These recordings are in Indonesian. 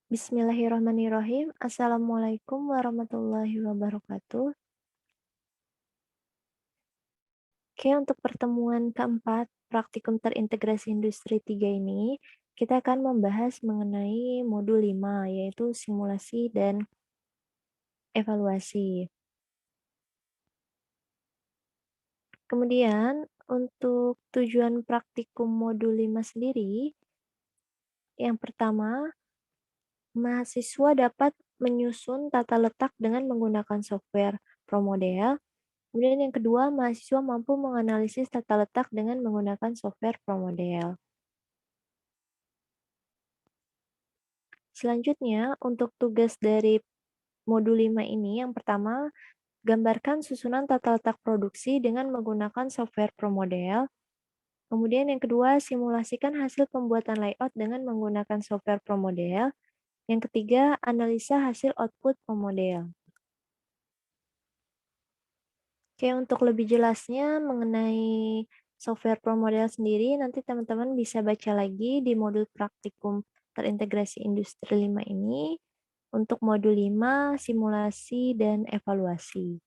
Bismillahirrahmanirrahim. Assalamualaikum warahmatullahi wabarakatuh. Oke, untuk pertemuan keempat praktikum terintegrasi industri 3 ini, kita akan membahas mengenai modul 5, yaitu simulasi dan evaluasi. Kemudian, untuk tujuan praktikum modul 5 sendiri, yang pertama, mahasiswa dapat menyusun tata letak dengan menggunakan software ProModel. Kemudian yang kedua, mahasiswa mampu menganalisis tata letak dengan menggunakan software ProModel. Selanjutnya, untuk tugas dari modul 5 ini, yang pertama, gambarkan susunan tata letak produksi dengan menggunakan software ProModel. Kemudian yang kedua, simulasikan hasil pembuatan layout dengan menggunakan software ProModel. Yang ketiga, analisa hasil output ProModel. Oke, untuk lebih jelasnya mengenai software ProModel sendiri, nanti teman-teman bisa baca lagi di modul praktikum terintegrasi industri 5 ini untuk modul 5, simulasi dan evaluasi.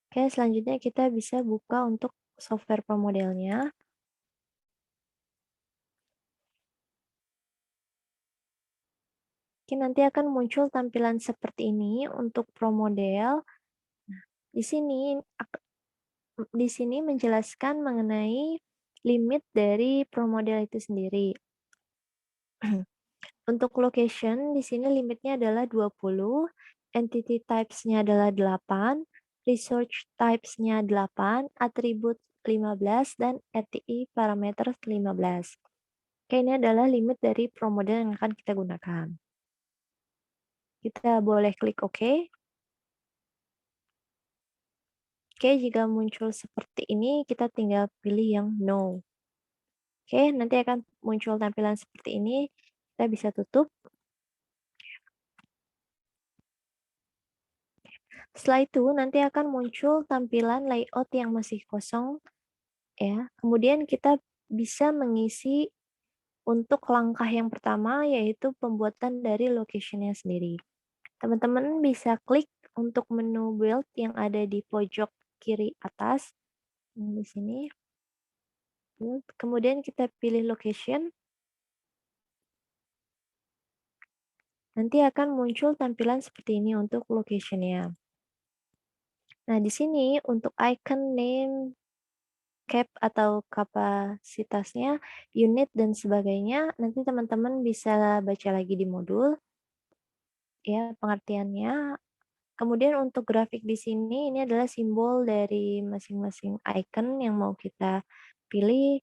Oke, selanjutnya kita bisa buka untuk software ProModelnya. Oke, nanti akan muncul tampilan seperti ini untuk ProModel. Di sini di sini menjelaskan mengenai limit dari ProModel itu sendiri. Untuk location, di sini limitnya adalah 20, entity types-nya adalah 8, research types-nya 8, atribut 15, dan RTI parameter 15. Oke, ini adalah limit dari ProModel yang akan kita gunakan. Kita boleh klik OK. Oke, jika muncul seperti ini, kita tinggal pilih yang No. Oke, nanti akan muncul tampilan seperti ini. Kita bisa tutup. Setelah itu, nanti akan muncul tampilan layout yang masih kosong, ya. Kemudian kita bisa mengisi untuk langkah yang pertama, yaitu pembuatan dari location-nya sendiri. Teman-teman bisa klik untuk menu build yang ada di pojok kiri atas, di sini. Kemudian kita pilih location. Nanti akan muncul tampilan seperti ini untuk location-nya. Nah, di sini untuk icon name, cap atau kapasitasnya, unit, dan sebagainya, nanti teman-teman bisa baca lagi di modul, ya, pengertiannya. Kemudian untuk grafik di sini, ini adalah simbol dari masing-masing icon yang mau kita pilih.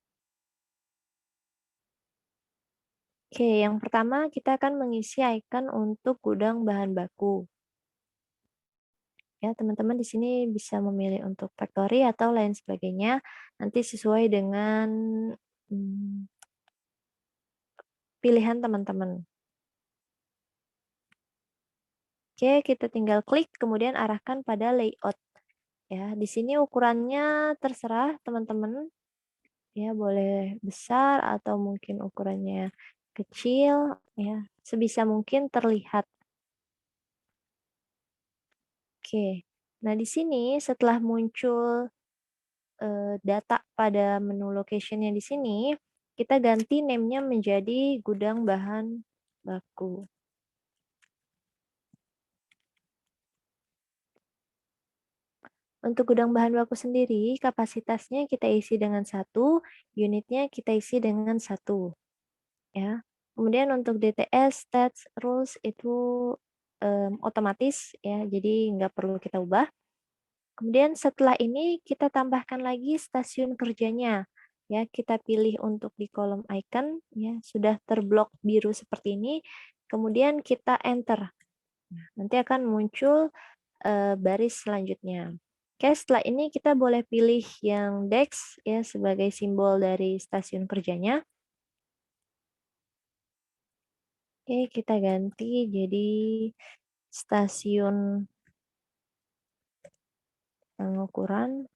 Oke, yang pertama kita akan mengisi icon untuk gudang bahan baku. Ya, teman-teman di sini bisa memilih untuk factory atau lain sebagainya, nanti sesuai dengan pilihan teman-teman. Oke, kita tinggal klik, kemudian arahkan pada layout. Ya, di sini ukurannya terserah teman-teman. Ya, boleh besar atau mungkin ukurannya kecil, ya, sebisa mungkin terlihat. Oke, nah di sini setelah muncul data pada menu location-nya di sini, kita ganti name-nya menjadi gudang bahan baku. Untuk gudang bahan baku sendiri, kapasitasnya kita isi dengan 1, unitnya kita isi dengan 1. Ya. Kemudian untuk DTS, stats, rules itu otomatis ya, jadi nggak perlu kita ubah. Kemudian setelah ini kita tambahkan lagi stasiun kerjanya. Ya, kita pilih untuk di kolom icon ya, sudah terblok biru seperti ini. Kemudian kita enter. Nah, nanti akan muncul baris selanjutnya. Oke, setelah ini kita boleh pilih yang DEX ya sebagai simbol dari stasiun kerjanya. Oke, kita ganti jadi stasiun pengukuran.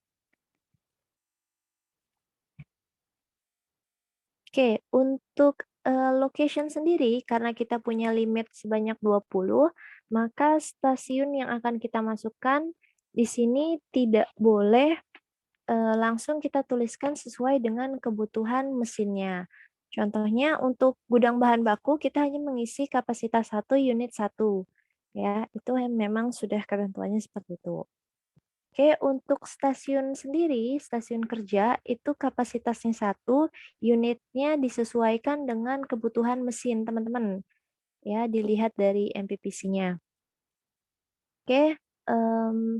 Oke, untuk location sendiri karena kita punya limit sebanyak 20, maka stasiun yang akan kita masukkan di sini tidak boleh langsung kita tuliskan sesuai dengan kebutuhan mesinnya. Contohnya untuk gudang bahan baku kita hanya mengisi kapasitas 1 unit 1, ya, itu memang sudah ketentuannya seperti itu. Oke, untuk stasiun sendiri, stasiun kerja itu kapasitasnya 1, unitnya disesuaikan dengan kebutuhan mesin teman-teman, ya, dilihat dari MPPC-nya. Oke,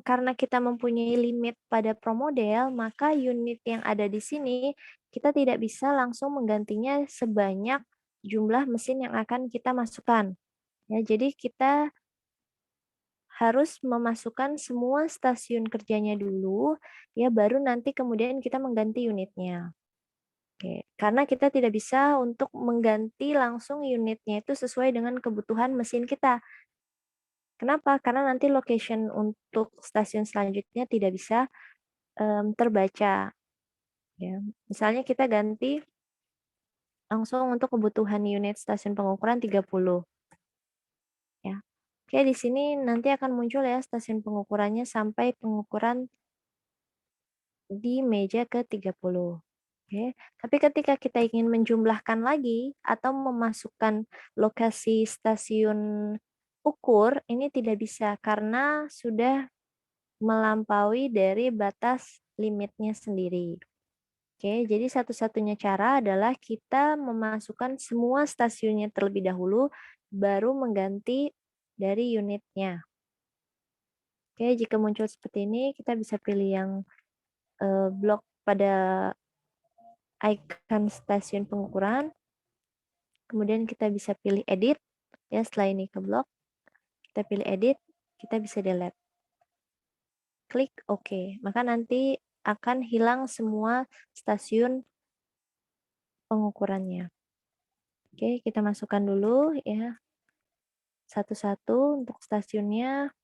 karena kita mempunyai limit pada pro model, maka unit yang ada di sini kita tidak bisa langsung menggantinya sebanyak jumlah mesin yang akan kita masukkan. Ya, jadi kita harus memasukkan semua stasiun kerjanya dulu, ya baru nanti kemudian kita mengganti unitnya. Oke, karena kita tidak bisa untuk mengganti langsung unitnya itu sesuai dengan kebutuhan mesin kita. Kenapa? Karena nanti location untuk stasiun selanjutnya tidak bisa, terbaca, ya. Misalnya kita ganti langsung untuk kebutuhan unit stasiun pengukuran 30, ya. Oke, di sini nanti akan muncul ya stasiun pengukurannya sampai pengukuran di meja ke-30. Oke, tapi ketika kita ingin menjumlahkan lagi atau memasukkan lokasi stasiun ukur, ini tidak bisa karena sudah melampaui dari batas limitnya sendiri. Oke, jadi satu-satunya cara adalah kita memasukkan semua stasiunnya terlebih dahulu, baru mengganti dari unitnya. Oke, jika muncul seperti ini, kita bisa pilih yang blok pada icon stasiun pengukuran, kemudian kita bisa pilih edit, ya setelah ini ke blok, kita pilih edit, kita bisa delete. Klik OK, maka nanti akan hilang semua stasiun pengukurannya. Oke, kita masukkan dulu ya satu-satu untuk stasiunnya.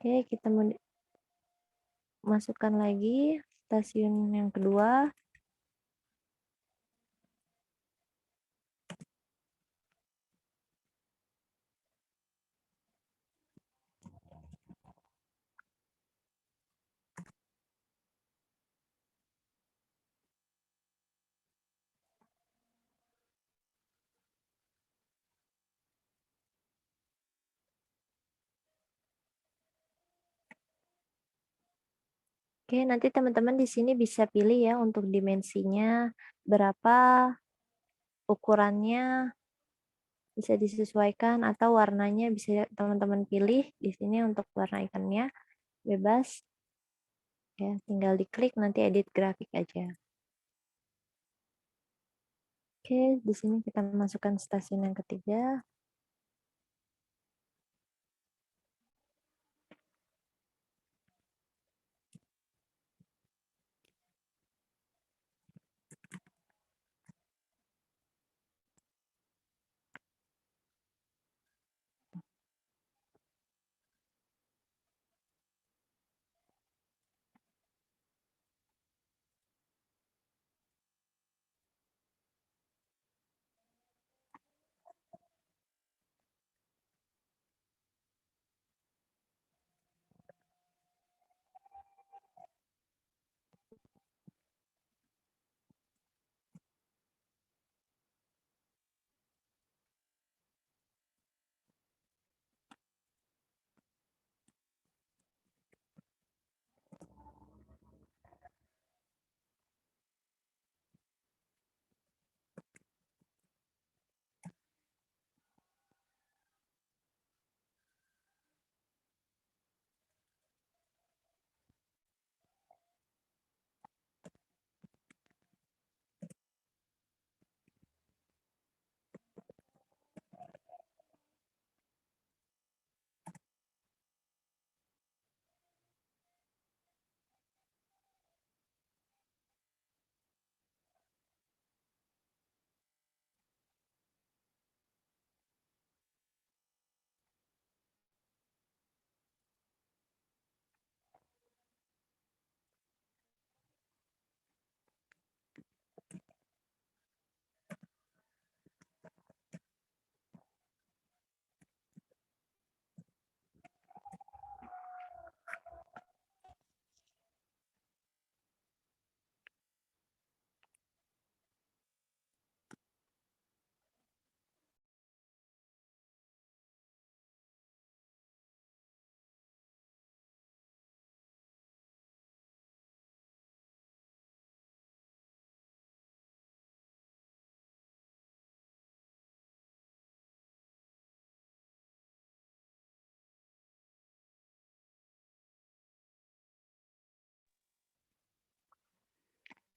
Oke, kita masukkan lagi stasiun yang kedua. Oke, nanti teman-teman di sini bisa pilih ya untuk dimensinya berapa, ukurannya bisa disesuaikan atau warnanya bisa teman-teman pilih di sini untuk warna ikannya bebas. Ya, tinggal diklik nanti edit grafik aja. Oke, di sini kita masukkan stasiun yang ketiga.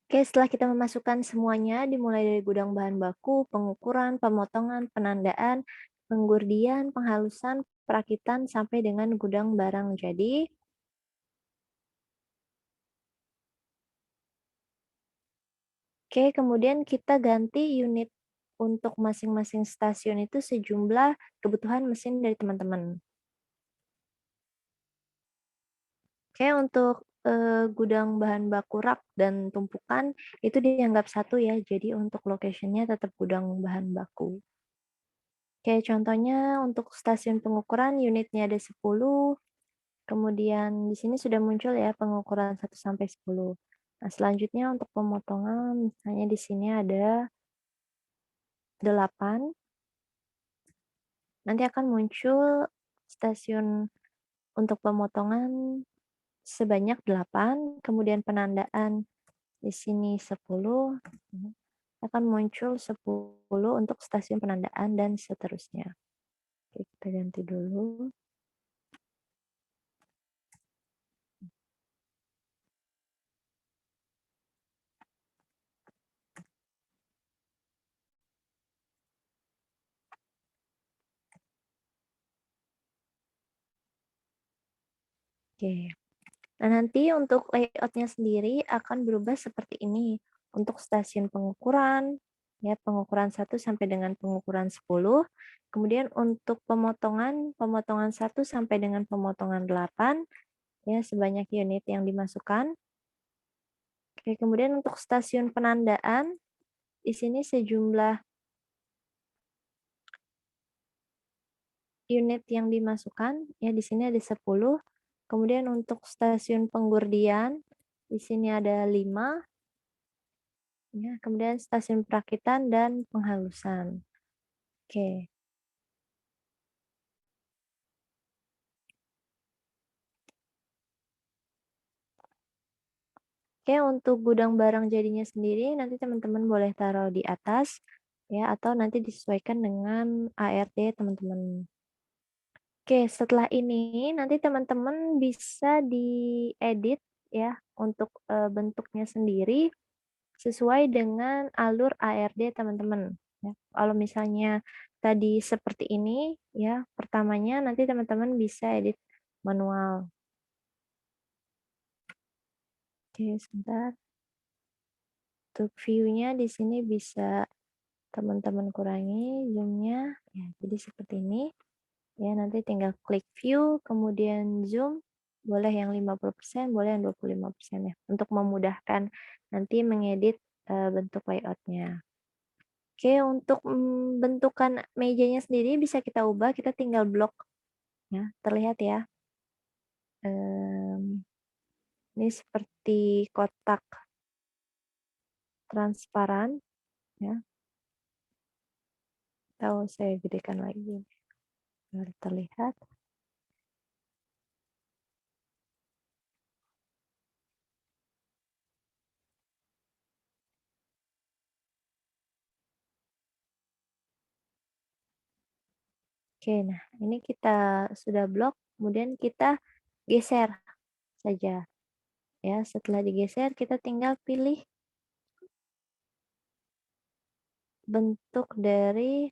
Oke, setelah kita memasukkan semuanya, dimulai dari gudang bahan baku, pengukuran, pemotongan, penandaan, penggurdian, penghalusan, perakitan, sampai dengan gudang barang jadi. Oke, kemudian kita ganti unit untuk masing-masing stasiun itu sejumlah kebutuhan mesin dari teman-teman. Oke, untuk, gudang bahan baku rak dan tumpukan itu dianggap satu ya, jadi untuk location-nya tetap gudang bahan baku. Oke, contohnya untuk stasiun pengukuran unitnya ada 10, kemudian di sini sudah muncul ya pengukuran 1 sampai 10. Nah, selanjutnya untuk pemotongan misalnya di sini ada 8, nanti akan muncul stasiun untuk pemotongan sebanyak 8, kemudian penandaan di sini 10, akan muncul 10 untuk stasiun penandaan dan seterusnya. Oke, kita ganti dulu. Oke. Nah, nanti untuk layout-nya sendiri akan berubah seperti ini. Untuk stasiun pengukuran, ya pengukuran 1 sampai dengan pengukuran 10. Kemudian untuk pemotongan, pemotongan 1 sampai dengan pemotongan 8, ya sebanyak unit yang dimasukkan. Oke, kemudian untuk stasiun penandaan, di sini sejumlah unit yang dimasukkan, ya di sini ada 10. Kemudian untuk stasiun penggurdian, di sini ada 5. Ya, kemudian stasiun perakitan dan penghalusan. Oke. Oke, untuk gudang barang jadinya sendiri nanti teman-teman boleh taruh di atas ya atau nanti disesuaikan dengan ART teman-teman. Oke, setelah ini nanti teman-teman bisa diedit ya untuk bentuknya sendiri sesuai dengan alur ARD teman-teman. Ya. Kalau misalnya tadi seperti ini ya, pertamanya nanti teman-teman bisa edit manual. Oke, sebentar. Untuk view-nya di sini bisa teman-teman kurangi zoom-nya. Ya, jadi seperti ini. Ya, nanti tinggal klik view, kemudian zoom, boleh yang 50%, boleh yang 25% ya, untuk memudahkan nanti mengedit bentuk layout-nya. Oke, untuk bentukan mejanya sendiri bisa kita ubah, kita tinggal blok ya, terlihat ya. Em, ini seperti kotak transparan ya, atau saya gedekan lagi biar terlihat. Oke, nah ini kita sudah blok, kemudian kita geser saja. Ya, setelah digeser kita tinggal pilih bentuk dari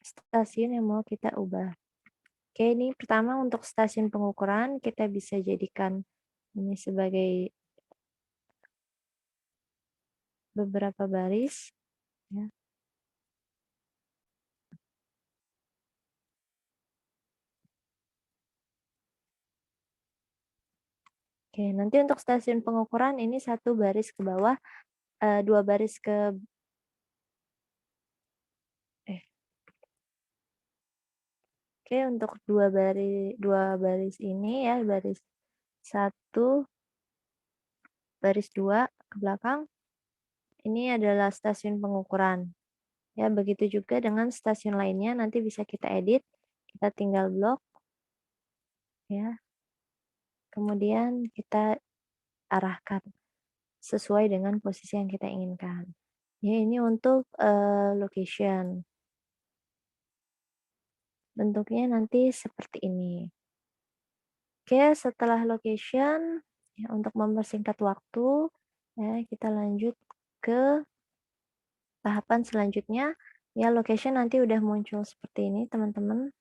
stasiun yang mau kita ubah. Oke, ini pertama untuk stasiun pengukuran kita bisa jadikan ini sebagai beberapa baris ya. Oke, nanti untuk stasiun pengukuran ini satu baris ke bawah, dua baris ke eh oke untuk dua baris ini ya, baris satu, baris 2 ke belakang, ini adalah stasiun pengukuran. Ya, begitu juga dengan stasiun lainnya nanti bisa kita edit, kita tinggal blok ya, kemudian kita arahkan sesuai dengan posisi yang kita inginkan. Ya, ini untuk location. bentuknya nanti seperti ini. Oke, setelah location, ya untuk mempersingkat waktu, ya kita lanjut ke tahapan selanjutnya. Ya, location nanti udah muncul seperti ini, teman-teman.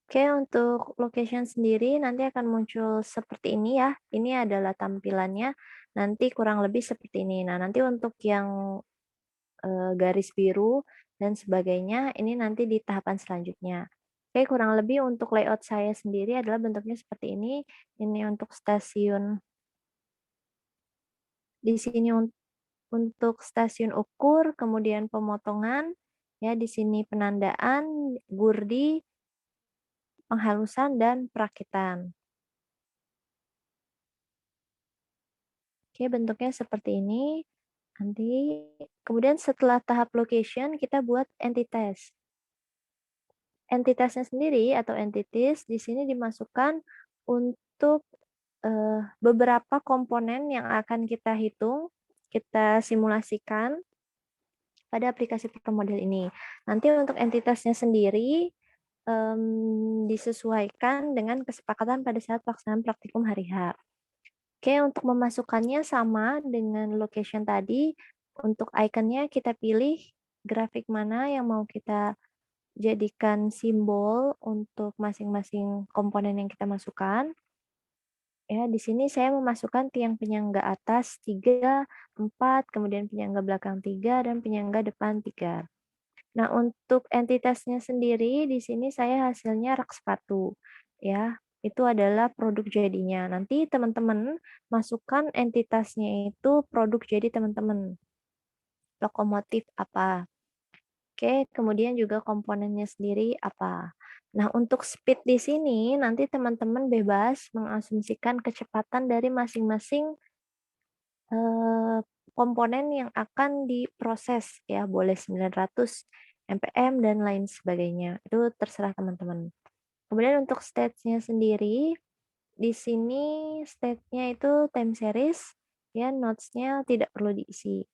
Oke, untuk location sendiri nanti akan muncul seperti ini ya. Ini adalah tampilannya, nanti kurang lebih seperti ini. Nah, nanti untuk yang garis biru dan sebagainya, ini nanti di tahapan selanjutnya. Oke, kurang lebih untuk layout saya sendiri adalah bentuknya seperti ini. Ini untuk stasiun, di sini untuk stasiun ukur, kemudian pemotongan, ya di sini penandaan, gurdi, penghalusan, dan perakitan. Oke, bentuknya seperti ini. Nanti kemudian setelah tahap location kita buat entitas. Entitasnya sendiri atau entities di sini dimasukkan untuk beberapa komponen yang akan kita hitung, kita simulasikan pada aplikasi permodel ini. Nanti untuk entitasnya sendiri disesuaikan dengan kesepakatan pada saat pelaksanaan praktikum hari H. Oke, untuk memasukkannya sama dengan location tadi. Untuk ikonnya kita pilih grafik mana yang mau kita jadikan simbol untuk masing-masing komponen yang kita masukkan. Ya, di sini saya memasukkan tiang penyangga atas 3, 4, kemudian penyangga belakang 3, dan penyangga depan 3. Nah, untuk entitasnya sendiri di sini saya hasilnya rak sepatu. Ya, itu adalah produk jadinya. Nanti teman-teman masukkan entitasnya itu produk jadi teman-teman. Lokomotif apa? Oke, kemudian juga komponennya sendiri apa. Nah, untuk speed di sini nanti teman-teman bebas mengasumsikan kecepatan dari masing-masing eh, komponen yang akan diproses ya, boleh 900 mpm dan lain sebagainya. Itu terserah teman-teman. Kemudian untuk stage-nya sendiri, di sini stage-nya itu time series, ya notes-nya tidak perlu diisi.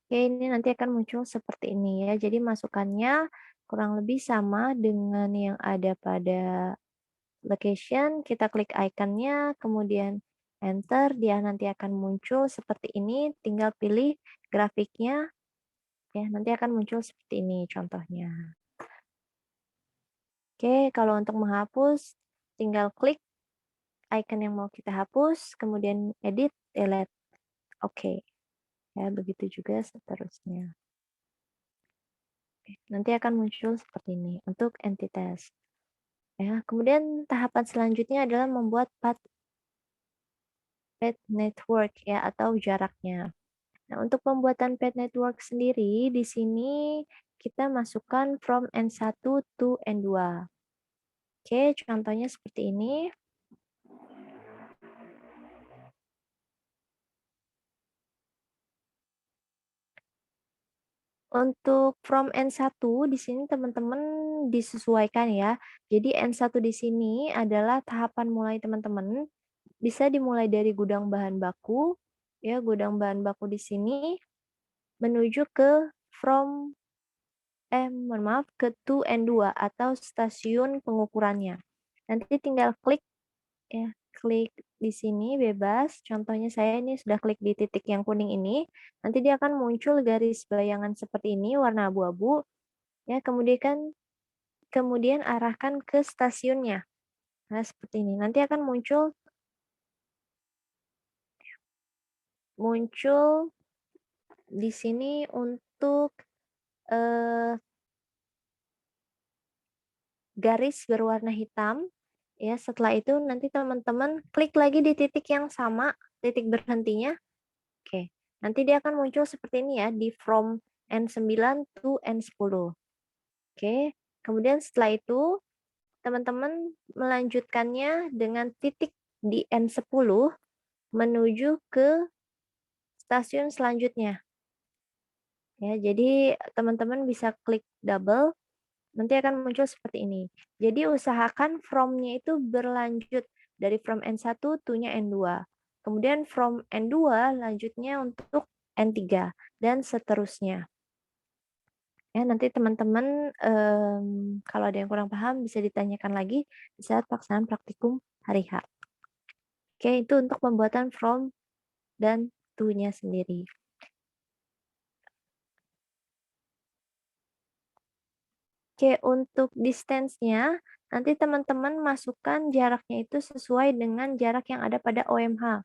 Oke, ini nanti akan muncul seperti ini ya. Jadi masukannya kurang lebih sama dengan yang ada pada location. Kita klik ikonnya, kemudian enter, dia nanti akan muncul seperti ini. Tinggal pilih grafiknya, ya nanti akan muncul seperti ini contohnya. Oke, kalau untuk menghapus, tinggal klik icon yang mau kita hapus, kemudian edit, delete. Oke, ya begitu juga seterusnya. Nanti akan muncul seperti ini untuk entitas. Ya, kemudian tahapan selanjutnya adalah membuat path network ya atau jaraknya. Nah, untuk pembuatan path network sendiri di sini kita masukkan from N1 to N2. Oke, contohnya seperti ini. Untuk from N1 di sini teman-teman disesuaikan ya. Jadi N1 di sini adalah tahapan mulai teman-teman. Bisa dimulai dari gudang bahan baku, ya gudang bahan baku di sini menuju ke mohon maaf, ke to N2 atau stasiun pengukurannya. Nanti tinggal klik ya, klik di sini bebas. Contohnya saya ini sudah klik di titik yang kuning ini. Nanti dia akan muncul garis bayangan seperti ini warna abu-abu. Ya, kemudian arahkan ke stasiunnya. Nah, seperti ini. Nanti akan muncul di sini untuk garis berwarna hitam. Ya, setelah itu nanti teman-teman klik lagi di titik yang sama, titik berhentinya. Oke. Nanti dia akan muncul seperti ini ya, di from N9 to N10. Oke, kemudian setelah itu teman-teman melanjutkannya dengan titik di N10 menuju ke stasiun selanjutnya. Ya, jadi teman-teman bisa klik double, nanti akan muncul seperti ini. Jadi usahakan from-nya itu berlanjut dari from N1 to-nya N2. Kemudian from N2 lanjutnya untuk N3 dan seterusnya. Ya, nanti teman-teman kalau ada yang kurang paham bisa ditanyakan lagi di saat pelaksanaan praktikum hari H. Oke, itu untuk pembuatan from dan to-nya sendiri. Oke, untuk distance-nya, nanti teman-teman masukkan jaraknya itu sesuai dengan jarak yang ada pada OMH.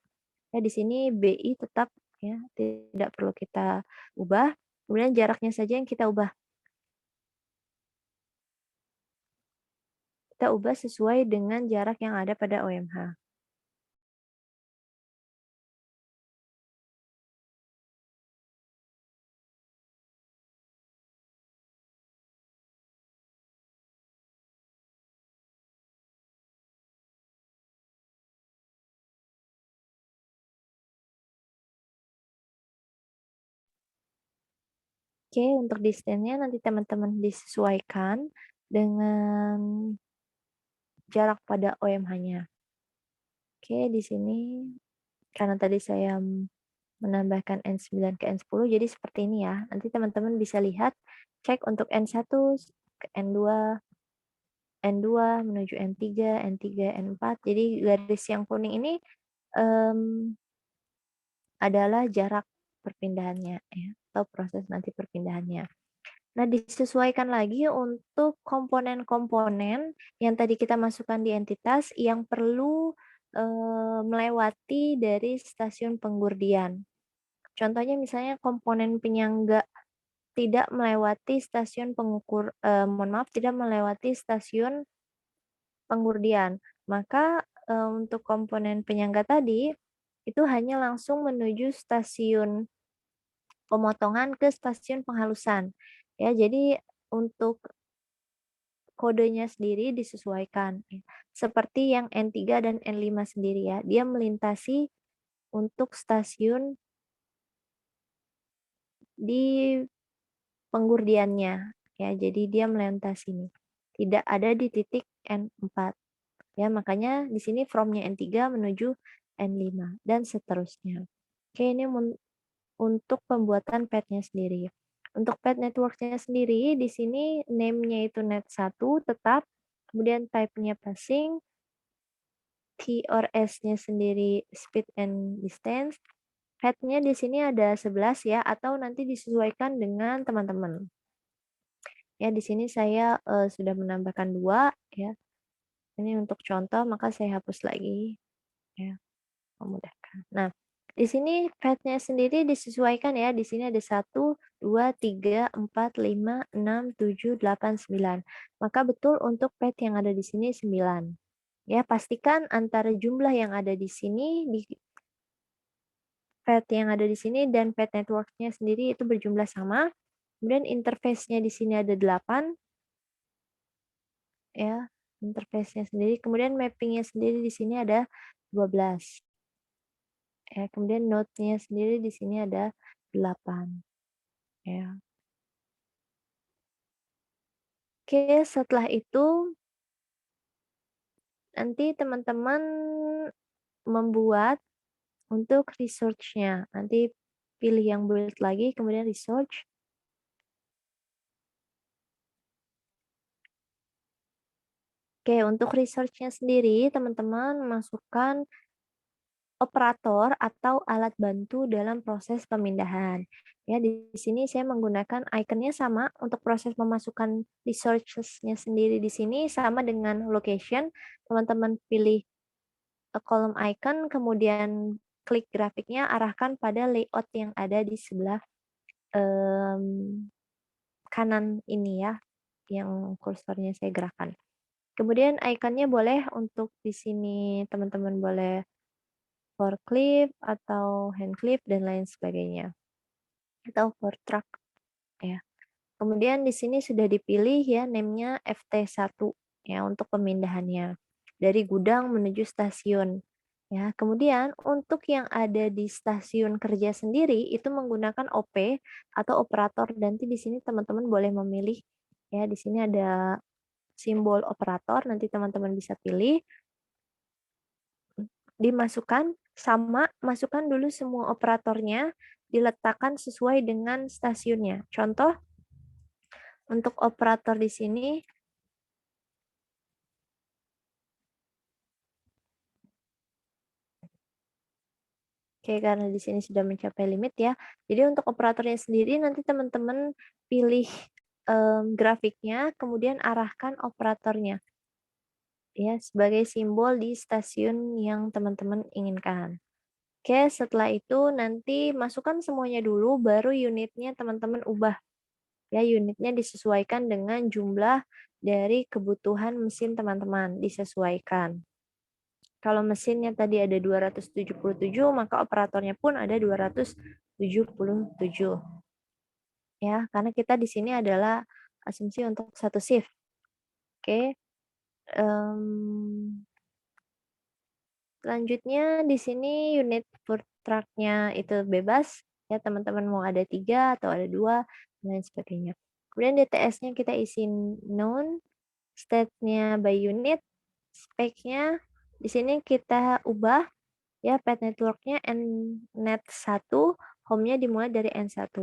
Ya, di sini BI tetap ya, tidak perlu kita ubah. Kemudian jaraknya saja yang kita ubah. Kita ubah sesuai dengan jarak yang ada pada OMH. Oke, untuk distance-nya nanti teman-teman disesuaikan dengan jarak pada OMH-nya. Oke, di sini karena tadi saya menambahkan N9 ke N10 jadi seperti ini ya. Nanti teman-teman bisa lihat cek untuk N1 ke N2, N2 menuju N3, N3, N4. Jadi garis yang kuning ini adalah jarak perpindahannya ya, atau proses nanti perpindahannya. Nah, disesuaikan lagi untuk komponen-komponen yang tadi kita masukkan di entitas yang perlu melewati dari stasiun penggurdian. Contohnya misalnya komponen penyangga tidak melewati stasiun tidak melewati stasiun penggurdian. Maka untuk komponen penyangga tadi itu hanya langsung menuju stasiun pemotongan ke stasiun penghalusan. Ya, jadi untuk kodenya sendiri disesuaikan. Seperti yang N3 dan N5 sendiri ya, dia melintasi untuk stasiun di penggurdiannya. Ya, jadi dia melintasi ini. Tidak ada di titik N4. Ya, makanya di sini from-nya N3 menuju N5 dan seterusnya. Oke, ini untuk pembuatan pad-nya sendiri. Untuk pad network-nya sendiri, di sini name-nya itu net1 tetap, kemudian type-nya passing, TRS-nya sendiri speed and distance, head-nya di sini ada 11 ya, atau nanti disesuaikan dengan teman-teman. Ya, di sini saya sudah menambahkan 2 ya. Ini untuk contoh, maka saya hapus lagi ya, memudahkan. Nah, di sini pad-nya sendiri disesuaikan ya. Di sini ada 1, 2, 3, 4, 5, 6, 7, 8, 9. Maka betul untuk pad yang ada di sini 9. Ya, pastikan antara jumlah yang ada di sini di pad yang ada di sini dan pad network-nya sendiri itu berjumlah sama. Kemudian interface-nya di sini ada 8 ya, interface-nya sendiri. Kemudian mapping-nya sendiri di sini ada 12. Ya, kemudian node-nya sendiri di sini ada 8. Ya. Oke, setelah itu nanti teman-teman membuat untuk research-nya. Nanti pilih yang build lagi, kemudian research. Oke, untuk research-nya sendiri, teman-teman masukkan operator atau alat bantu dalam proses pemindahan. Ya, di sini saya menggunakan ikonnya sama untuk proses memasukkan resources-nya sendiri di sini sama dengan location. Teman-teman pilih kolom icon, kemudian klik grafiknya, arahkan pada layout yang ada di sebelah kanan ini ya, yang kursornya saya gerakkan. Kemudian ikonnya boleh untuk di sini teman-teman boleh forklift atau handcliff dan lain sebagainya. Atau for truck ya. Kemudian di sini sudah dipilih ya name-nya FT1 ya untuk pemindahannya dari gudang menuju stasiun. Ya, kemudian untuk yang ada di stasiun kerja sendiri itu menggunakan OP atau operator. Nanti di sini teman-teman boleh memilih ya, di sini ada simbol operator, nanti teman-teman bisa pilih, dimasukkan sama masukkan dulu semua operatornya, diletakkan sesuai dengan stasiunnya. Contoh untuk operator di sini, oke, karena di sini sudah mencapai limit ya. Jadi untuk operatornya sendiri nanti teman-teman pilih grafiknya, kemudian arahkan operatornya ya sebagai simbol di stasiun yang teman-teman inginkan. Oke, setelah itu nanti masukkan semuanya dulu, baru unitnya teman-teman ubah. Ya, unitnya disesuaikan dengan jumlah dari kebutuhan mesin teman-teman, disesuaikan. Kalau mesinnya tadi ada 277, maka operatornya pun ada 277. Ya, karena kita di sini adalah asumsi untuk satu shift. Oke. Selanjutnya di sini unit food truck-nya itu bebas, ya teman-teman mau ada 3 atau ada 2 dan lain sebagainya. Kemudian DTS-nya kita isi known, state-nya by unit, spec-nya di sini kita ubah ya path network-nya Net1, home-nya dimulai dari N1.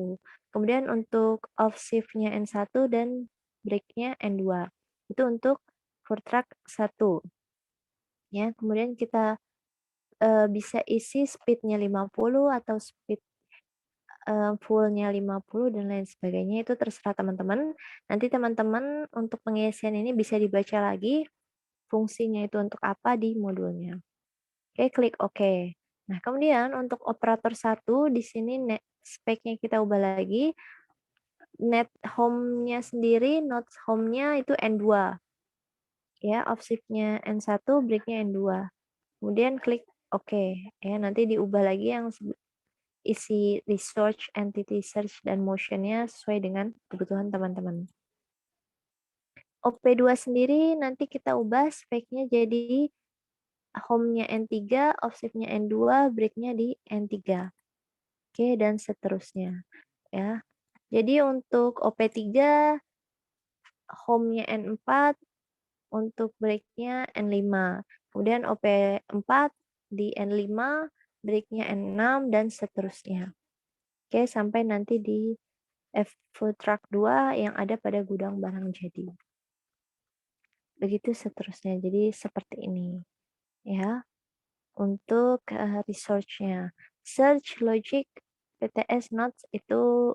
Kemudian untuk off shift-nya N1 dan break-nya N2. Itu untuk food truck 1. Ya, kemudian kita bisa isi speed-nya 50 atau speed, full-nya 50 dan lain sebagainya, itu terserah teman-teman. Nanti teman-teman untuk pengisian ini bisa dibaca lagi, fungsinya itu untuk apa di modulnya. Oke, klik OK. Nah, kemudian untuk operator 1 di sini spec-nya kita ubah lagi, net home-nya sendiri, nodes home-nya itu N2. Ya, off shift-nya N1, break-nya N2. Kemudian klik OK. Ya, nanti diubah lagi yang isi research, entity search, dan motion-nya sesuai dengan kebutuhan teman-teman. OP2 sendiri nanti kita ubah speknya jadi home-nya N3, offset-nya N2, break-nya di N3. Oke, dan seterusnya. Ya. Jadi untuk OP3, home-nya N4, untuk break-nya N5. Kemudian OP4 di N5, break-nya N6, dan seterusnya. Oke, sampai nanti di food truck 2 yang ada pada gudang barang jadi. Begitu seterusnya. Jadi seperti ini ya untuk research-nya. Search logic PTS notes itu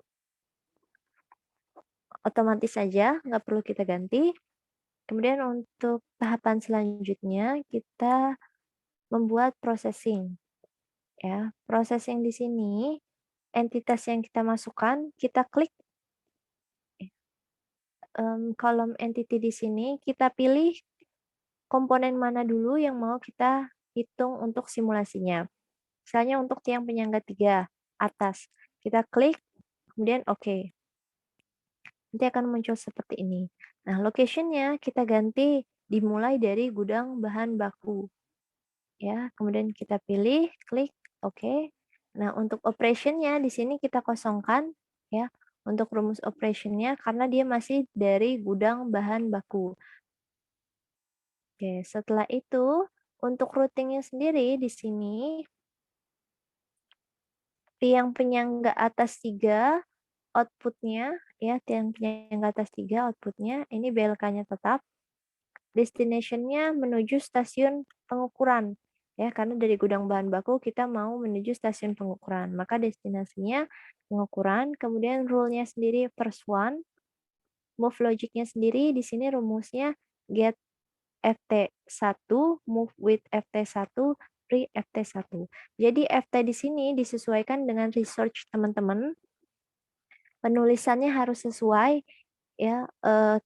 otomatis saja, nggak perlu kita ganti. Kemudian untuk tahapan selanjutnya kita membuat processing ya. Processing di sini entitas yang kita masukkan, kita klik kolom entity di sini, kita pilih komponen mana dulu yang mau kita hitung untuk simulasinya. Misalnya untuk tiang penyangga 3 atas, kita klik, kemudian OK. Nanti akan muncul seperti ini. Nah, location-nya kita ganti dimulai dari gudang bahan baku. Ya, kemudian kita pilih, klik OK. Nah, untuk operation-nya di sini kita kosongkan ya. Untuk rumus operation-nya karena dia masih dari gudang bahan baku. Oke, setelah itu untuk routing-nya sendiri di sini tiang penyangga atas 3 output-nya ya, tiang penyangga atas 3 output-nya ini BLK-nya tetap. Destination-nya menuju stasiun pengukuran ya, karena dari gudang bahan baku kita mau menuju stasiun pengukuran. Maka destinasinya pengukuran, kemudian rule-nya sendiri first one, move logic-nya sendiri di sini rumusnya get FT1, move with FT1, pre FT1. Jadi FT di sini disesuaikan dengan research teman-teman. Penulisannya harus sesuai ya,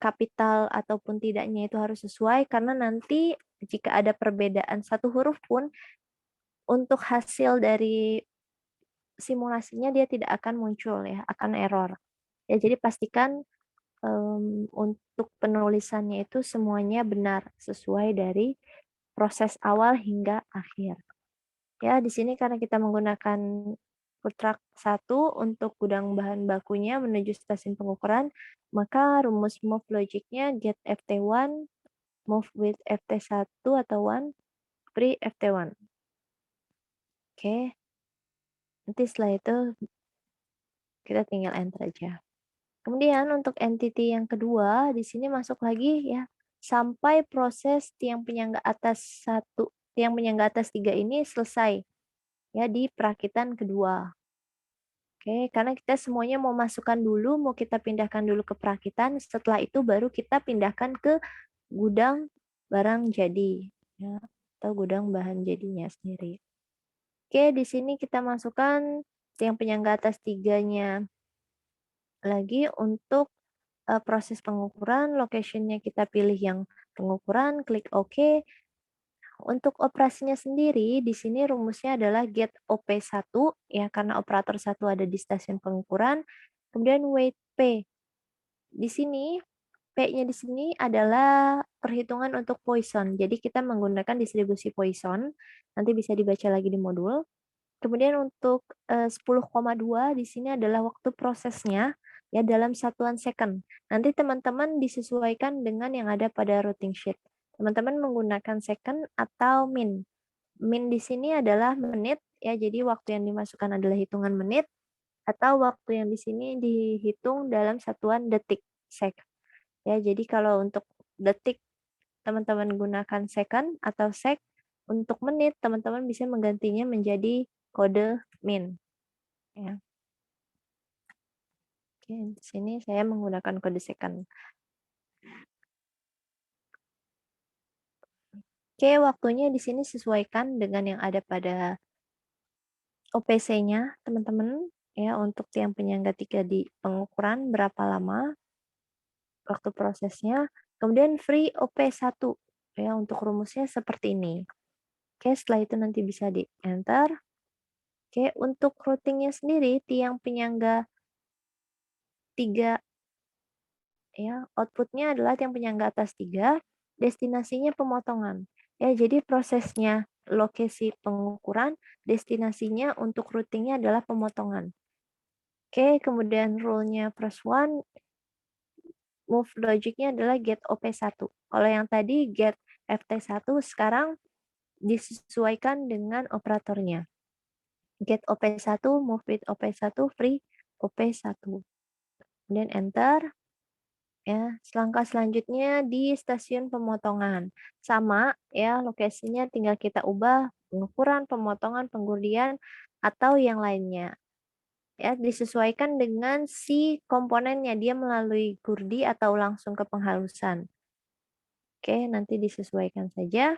kapital ataupun tidaknya itu harus sesuai karena nanti jika ada perbedaan satu huruf pun untuk hasil dari simulasinya dia tidak akan muncul ya, akan error. Ya, jadi pastikan untuk penulisannya itu semuanya benar, sesuai dari proses awal hingga akhir. Ya, di sini karena kita menggunakan food truck 1 untuk gudang bahan bakunya menuju stasiun pengukuran, maka rumus move logicnya get FT1, move with FT1 atau 1, free FT1. Oke, nanti setelah itu kita tinggal enter aja. Kemudian untuk entity yang kedua, di sini masuk lagi ya, sampai proses tiang penyangga atas 1, tiang penyangga atas 3 ini selesai ya di perakitan kedua. Oke, karena kita semuanya mau masukkan dulu, mau kita pindahkan dulu ke perakitan, setelah itu baru kita pindahkan ke gudang barang jadi, ya, atau gudang bahan jadinya sendiri. Oke, di sini kita masukkan tiang penyangga atas 3-nya lagi untuk proses pengukuran, location-nya kita pilih yang pengukuran, klik OK. Untuk operasinya sendiri, di sini rumusnya adalah get OP1, ya karena operator 1 ada di stasiun pengukuran, kemudian wait P. Di sini, P-nya di sini adalah perhitungan untuk Poisson. Jadi kita menggunakan distribusi Poisson, nanti bisa dibaca lagi di modul. Kemudian untuk 10,2 di sini adalah waktu prosesnya ya dalam satuan second. Nanti teman-teman disesuaikan dengan yang ada pada routing sheet. Teman-teman menggunakan second atau min. Min di sini adalah menit ya, jadi waktu yang dimasukkan adalah hitungan menit atau waktu yang di sini dihitung dalam satuan detik, sek. Ya, jadi kalau untuk detik teman-teman gunakan second atau sek, untuk menit teman-teman bisa menggantinya menjadi kode min, ya. Oke, di sini saya menggunakan kode second. Oke, waktunya di sini sesuaikan dengan yang ada pada OPC-nya, teman-teman, ya, untuk tiang penyangga 3 di pengukuran berapa lama waktu prosesnya. Kemudian free OP1, ya, untuk rumusnya seperti ini. Oke, setelah itu nanti bisa di-enter. Oke, untuk routing-nya sendiri, tiang penyangga 3 ya, outputnya adalah tiang penyangga atas 3, destinasinya pemotongan. Ya, jadi prosesnya lokasi pengukuran, destinasinya untuk routingnya adalah pemotongan. Oke, kemudian rule-nya press one, move logic-nya adalah get OP1. Kalau yang tadi get FT1, sekarang disesuaikan dengan operatornya. Get OP1, move with OP1, free OP1. Kemudian enter. Ya, langkah selanjutnya di stasiun pemotongan. Sama ya, lokasinya tinggal kita ubah pengukuran, pemotongan, penggurdian, atau yang lainnya. Ya, disesuaikan dengan si komponennya, dia melalui gurdi atau langsung ke penghalusan. Oke, nanti disesuaikan saja.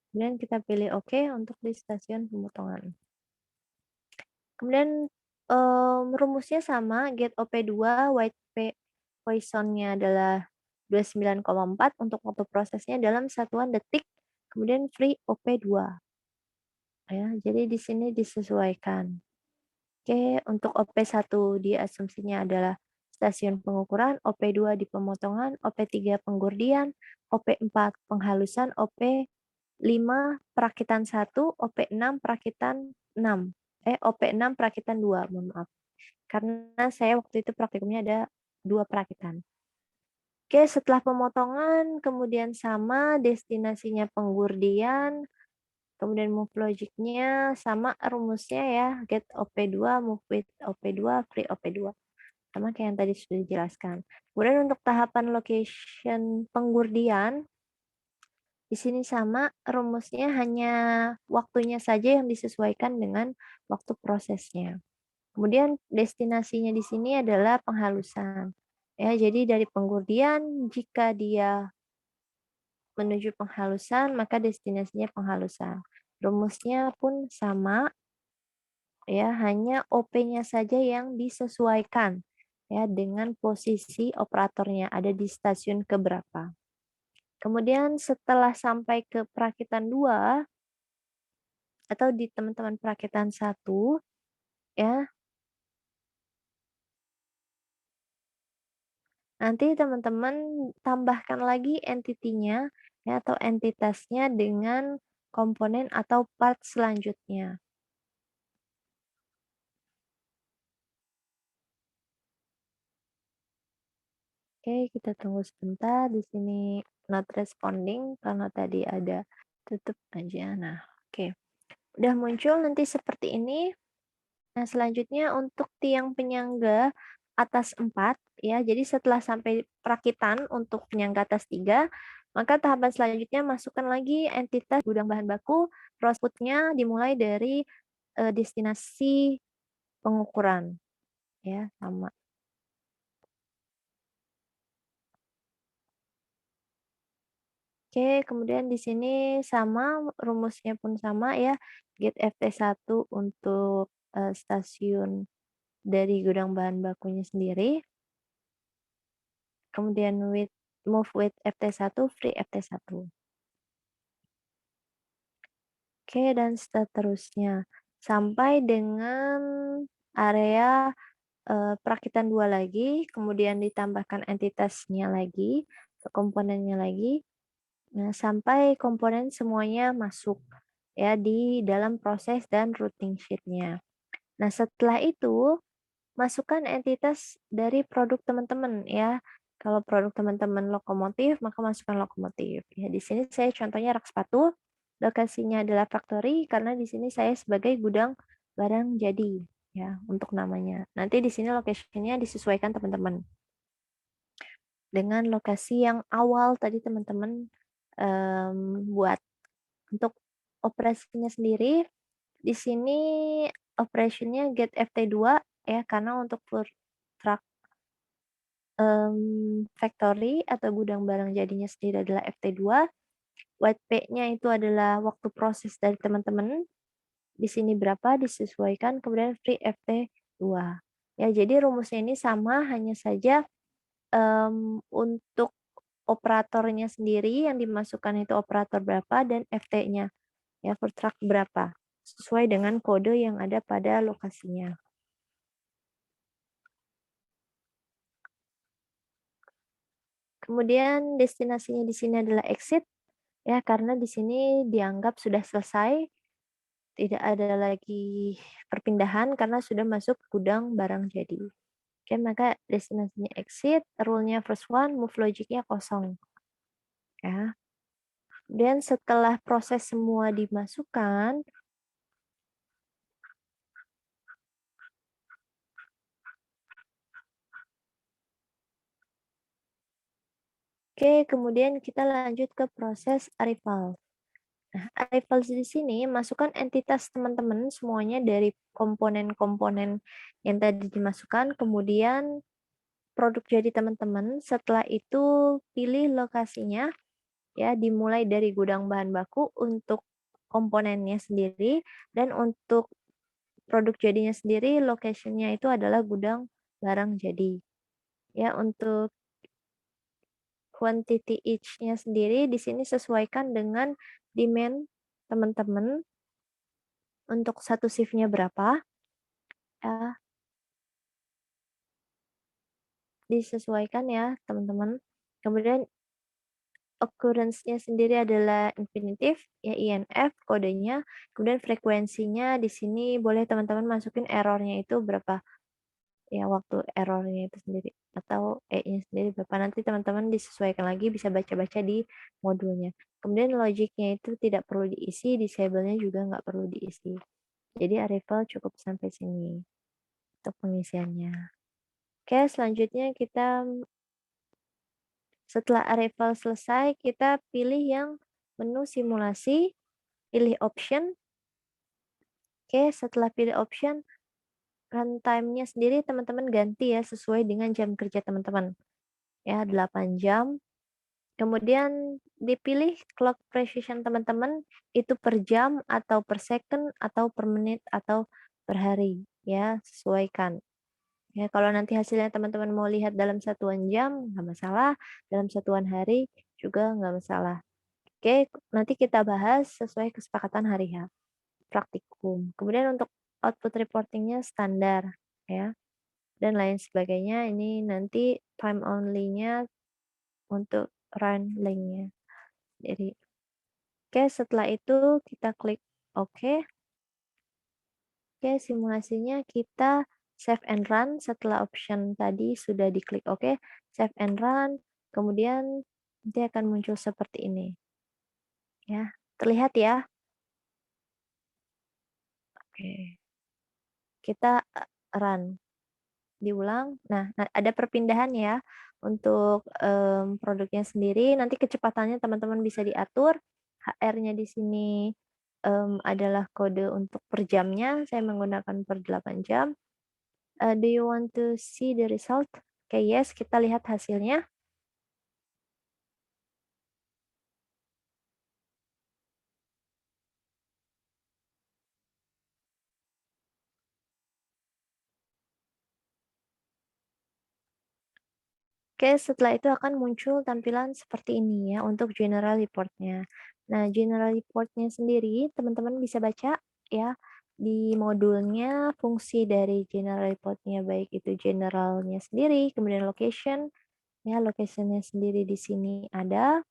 Kemudian kita pilih OK untuk di stasiun pemotongan. Kemudian rumusnya sama, get OP2, white P Poisson-nya adalah 29,4 untuk waktu prosesnya dalam satuan detik, kemudian free OP2. Ya, jadi di sini disesuaikan. Oke, untuk OP1 diasumsinya adalah stasiun pengukuran, OP2 di pemotongan, OP3 penggurdian, OP4 penghalusan, OP5 perakitan 1, OP6 perakitan 6. OP6 perakitan 2, mohon maaf. Karena saya waktu itu praktikumnya ada 2 perakitan. Oke, setelah pemotongan, kemudian sama destinasinya penggurdian, kemudian move logic-nya sama rumusnya ya, get OP2, move with OP2, free OP2. Sama kayak yang tadi sudah dijelaskan. Kemudian untuk tahapan location penggurdian, di sini sama rumusnya, hanya waktunya saja yang disesuaikan dengan waktu prosesnya. Kemudian destinasinya di sini adalah penghalusan. Ya, jadi dari penggurdian jika dia menuju penghalusan, maka destinasinya penghalusan. Rumusnya pun sama, ya, hanya OP-nya saja yang disesuaikan ya dengan posisi operatornya ada di stasiun keberapa. Kemudian setelah sampai ke perakitan 2 atau di teman-teman perakitan 1 ya. Nanti teman-teman tambahkan lagi entity-nya ya atau entitasnya dengan komponen atau part selanjutnya. Oke, kita tunggu sebentar. Di sini not responding karena tadi ada tutup aja. Nah, oke. Udah muncul nanti seperti ini. Nah, selanjutnya untuk tiang penyangga atas 4 ya. Jadi setelah sampai perakitan untuk penyangga atas 3, maka tahapan selanjutnya masukkan lagi entitas gudang bahan baku, output-nya dimulai dari destinasi pengukuran ya, sama. Oke, kemudian di sini sama, rumusnya pun sama ya, get FT1 untuk, stasiun dari gudang bahan bakunya sendiri, kemudian move with FT1, free FT1. Oke, dan seterusnya, sampai dengan area, perakitan 2 lagi, kemudian ditambahkan entitasnya lagi, komponennya lagi. Nah, sampai komponen semuanya masuk ya di dalam proses dan routing sheet-nya. Nah, setelah itu masukkan entitas dari produk teman-teman ya. Kalau produk teman-teman lokomotif, maka masukkan lokomotif. Ya, di sini saya contohnya rak sepatu, lokasinya adalah factory karena di sini saya sebagai gudang barang jadi ya untuk namanya. Nanti di sini location-nya disesuaikan teman-teman dengan lokasi yang awal tadi teman-teman buat. Untuk operasinya sendiri, di sini operation-nya get FT2 ya, karena untuk food truck, factory atau gudang barang jadinya sendiri adalah FT2, white P-nya itu adalah waktu proses dari teman-teman, di sini berapa disesuaikan, kemudian free FT2. Ya, jadi rumusnya ini sama, hanya saja, untuk operatornya sendiri yang dimasukkan itu operator berapa dan FT-nya. Ya, food truck berapa, sesuai dengan kode yang ada pada lokasinya. Kemudian destinasinya di sini adalah exit, ya karena di sini dianggap sudah selesai, tidak ada lagi perpindahan karena sudah masuk gudang barang jadi. Oke, maka destinasinya exit, rule-nya first one, move logic-nya kosong, ya. Kemudian setelah proses semua dimasukkan, oke, kemudian kita lanjut ke proses arrival. Nah, arrival di sini masukkan entitas teman-teman semuanya dari komponen-komponen yang tadi dimasukkan, kemudian produk jadi teman-teman. Setelah itu pilih lokasinya, ya dimulai dari gudang bahan baku untuk komponennya sendiri dan untuk produk jadinya sendiri location-nya itu adalah gudang barang jadi. Ya, untuk quantity each-nya sendiri di sini sesuaikan dengan demand teman-teman. Untuk satu shift-nya berapa, ya disesuaikan ya teman-teman. Kemudian occurrence-nya sendiri adalah infinitive, ya INF kodenya. Kemudian frekuensinya di sini boleh teman-teman masukin error-nya itu berapa, ya waktu error-nya itu sendiri atau E-nya sendiri berapa. Nanti teman-teman disesuaikan lagi, bisa baca-baca di modulnya. Kemudian logic-nya itu tidak perlu diisi, disable-nya juga nggak perlu diisi. Jadi arrival cukup sampai sini untuk pengisiannya. Oke, selanjutnya kita setelah arrival selesai, kita pilih yang menu simulasi, pilih option. Oke, setelah pilih option, runtime-nya sendiri teman-teman ganti ya sesuai dengan jam kerja teman-teman. Ya, 8 jam. Kemudian dipilih clock precision teman-teman itu per jam atau per second atau per menit atau per hari. Ya, sesuaikan. Ya, kalau nanti hasilnya teman-teman mau lihat dalam satuan jam, nggak masalah. Dalam satuan hari juga nggak masalah. Oke, nanti kita bahas sesuai kesepakatan hari H, praktikum. Kemudian untuk output reportingnya standar, ya. dan lain sebagainya. Ini nanti time only-nya untuk run link-nya. Jadi, oke, setelah itu kita klik oke. Oke, simulasinya kita save and run setelah option tadi sudah diklik oke, save and run, kemudian nanti akan muncul seperti ini ya. Terlihat ya? Oke. Kita, run, diulang. Nah, ada perpindahan ya untuk, produknya sendiri, nanti kecepatannya teman-teman bisa diatur, HR-nya di sini, adalah kode untuk per jamnya, saya menggunakan per 8 jam. Do you want to see the result? Oke, yes, kita lihat hasilnya. Oke, setelah itu akan muncul tampilan seperti ini ya untuk general report-nya. Nah, general report-nya sendiri teman-teman bisa baca ya di modulnya fungsi dari general report-nya baik itu generalnya sendiri, kemudian location, ya location-nya sendiri di sini ada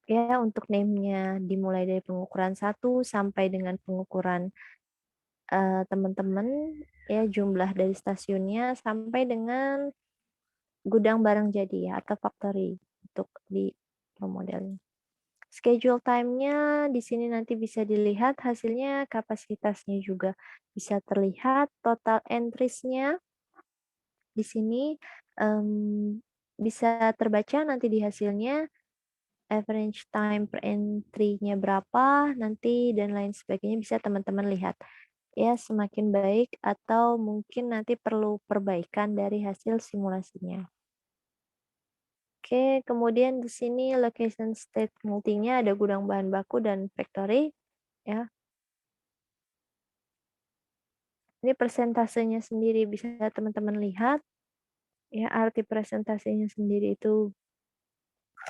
ya untuk name-nya dimulai dari pengukuran satu sampai dengan pengukuran teman-teman ya jumlah dari stasiunnya sampai dengan gudang barang jadi ya atau factory untuk di pro modelnya. Schedule time-nya di sini nanti bisa dilihat hasilnya, kapasitasnya juga bisa terlihat, total entries-nya di sini bisa terbaca nanti di hasilnya, average time per entry-nya berapa, nanti dan lain sebagainya bisa teman-teman lihat. Ya, semakin baik atau mungkin nanti perlu perbaikan dari hasil simulasinya. Oke, kemudian di sini location state multinya ada gudang bahan baku dan factory ya. Ini persentasenya sendiri bisa teman-teman lihat ya, arti presentasinya sendiri itu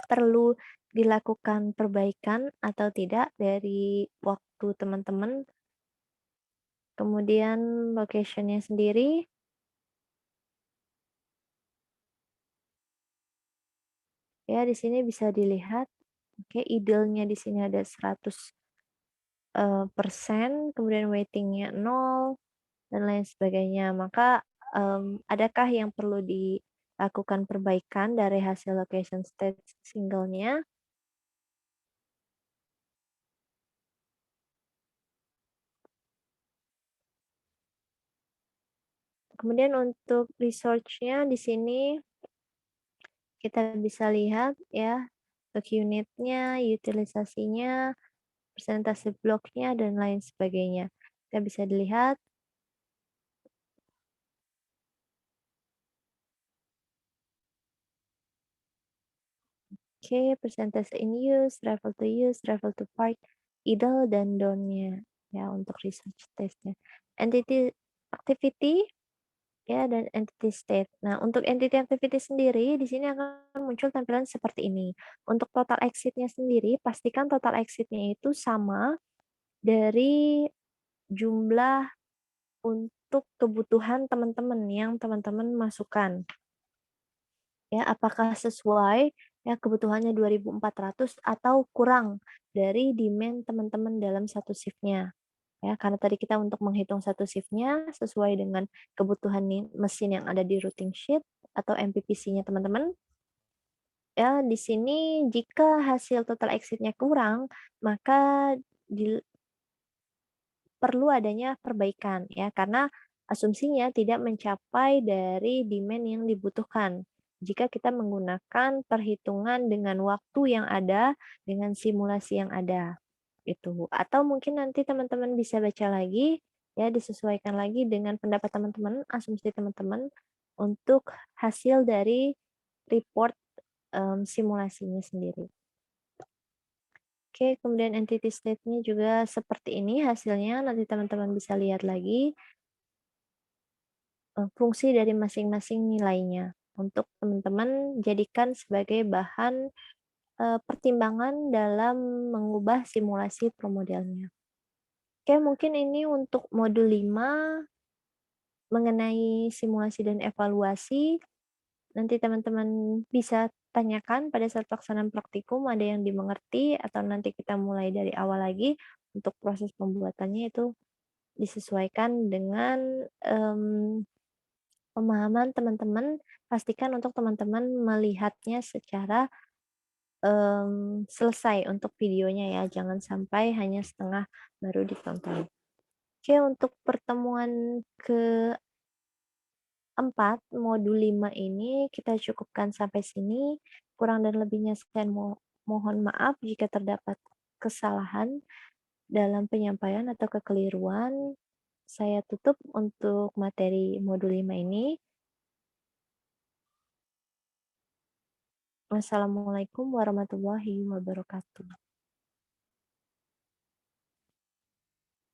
perlu dilakukan perbaikan atau tidak dari waktu teman-teman. Kemudian location-nya sendiri ya di sini bisa dilihat. Oke, idle-nya di sini ada 100 persen, kemudian waiting-nya 0 dan lain sebagainya. Maka, adakah yang perlu dilakukan perbaikan dari hasil location state single-nya? Kemudian untuk research-nya di sini kita bisa lihat ya, untuk unitnya, utilisasinya, persentase bloknya, dan lain sebagainya. Kita bisa dilihat, oke, persentase in use, travel to park, idle, dan down-nya ya untuk research test-nya. Entity activity ya dan entity state. Nah, untuk entity activity sendiri di sini akan muncul tampilan seperti ini. Untuk total exit-nya sendiri, pastikan total exit-nya itu sama dari jumlah untuk kebutuhan teman-teman yang teman-teman masukkan. Ya, apakah sesuai ya kebutuhannya 2.400 atau kurang dari demand teman-teman dalam satu shift-nya. Ya, karena tadi kita untuk menghitung satu shift-nya sesuai dengan kebutuhan mesin yang ada di routing sheet atau MPPC-nya teman-teman. Ya, di sini jika hasil total exit-nya kurang, maka perlu adanya perbaikan ya, karena asumsinya tidak mencapai dari demand yang dibutuhkan. Jika kita menggunakan perhitungan dengan waktu yang ada, dengan simulasi yang ada, itu. Atau mungkin nanti teman-teman bisa baca lagi, ya disesuaikan lagi dengan pendapat teman-teman, asumsi teman-teman untuk hasil dari report simulasinya sendiri. Oke, kemudian entity state-nya juga seperti ini hasilnya, nanti teman-teman bisa lihat lagi fungsi dari masing-masing nilainya untuk teman-teman jadikan sebagai bahan pertimbangan dalam mengubah simulasi pro modelnya. Oke, mungkin ini untuk modul 5 mengenai simulasi dan evaluasi. Nanti teman-teman bisa tanyakan pada saat pelaksanaan praktikum ada yang dimengerti atau nanti kita mulai dari awal lagi untuk proses pembuatannya itu disesuaikan dengan, pemahaman teman-teman. Pastikan untuk teman-teman melihatnya secara, selesai untuk videonya ya, jangan sampai hanya setengah baru ditonton. Oke, untuk pertemuan keempat modul 5 ini kita cukupkan sampai sini. Kurang dan lebihnya saya mohon maaf jika terdapat kesalahan dalam penyampaian atau kekeliruan. Saya tutup untuk materi modul 5 ini. Wassalamualaikum warahmatullahi wabarakatuh.